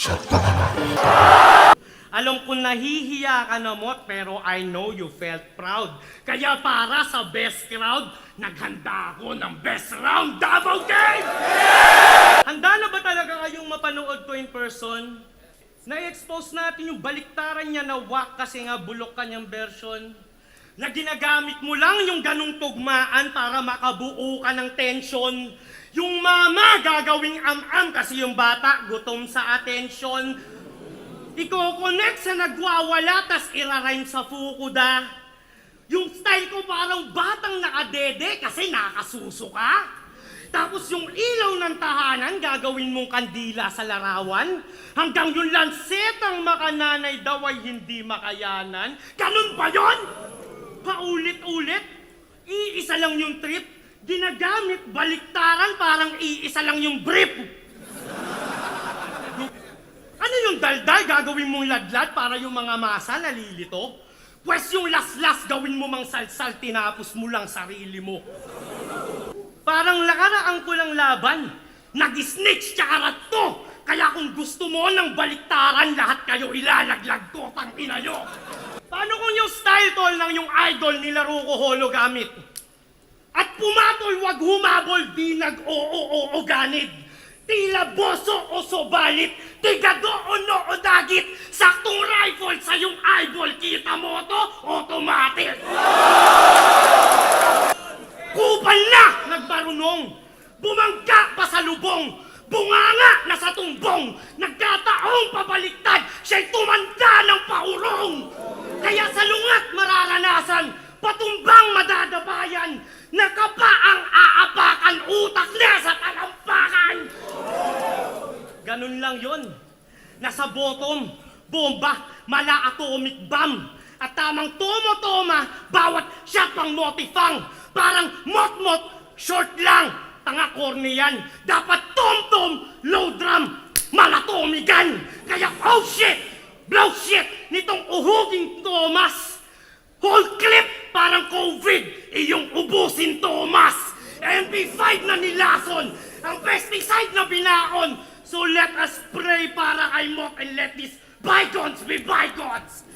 Shut ka naman. Alam ko nahihiya ka na, Mot, pero I know you felt proud. Kaya para sa best crowd, naghanda ako ng best round Davao Game! Handa na ba talaga kayong mapanood ko in person? Na-expose natin yung baliktaran niya na wak kasi nga bulok kanyang version. Na ginagamit mo lang yung ganong tugmaan para makabuo ka ng tension. Yung mama gagawing am-am kasi yung bata gutom sa attention. Iko-connect sa nagwawala tas irarhyme sa fukuda. Yung style ko parang batang nakadede kasi nakasuso ka. Tapos yung ilaw ng tahanan gagawin mong kandila sa larawan. Hanggang yung lansetang makananay daw ay hindi makayanan. Ganun ba yun? Paulit-ulit? Iisa lang yung trip. Ginagamit baliktaran parang iisa lang yung brief. Ano yung daldal gagawin mong ladlad para yung mga masa nalilito? Pwes yung las-las gawin mo mang salsal tinapos mo lang sarili mo. Parang nakaraan ko lang laban. Nag-snitch tsaka ratto. Kaya kung gusto mo ng baliktaran, lahat kayo ilalaglag ko, tangina nyo. Paano kung yung style tol ng yung idol nilaro ko holo gamit? At pumatol wag humabol, di nag-oo-oo ganid. Tila boso o sobalit, tigado o no o dagit, saktong rifle sa yung eyeball, kita mo to, automatic. Kupal na, nagbarunong, bumangga pa sa lubong, bunganga na sa tumbong, nagkataong pabaliktad, siya'y tumanda ng paurong. Kaya sa lungat mararanasan, patumbang madadabayan, nakapa ang aapakan, utak na sa talampakan. Ganun lang yon. Nasa bottom, bomba, mala atomic bomb. At tamang tomo-toma, bawat siya pang motifang. Parang mot-mot, short lang, tanga corny yan. Dapat tom-tom, low drum, malatomigan. Kaya oh shit, blow shit, nitong uhuging Thomas. Whole clip parang COVID, iyong ubusin Thomas. MP5 na nilason, ang pesticide na binaon. So let us pray para kay Mot and let these bygones be bygones.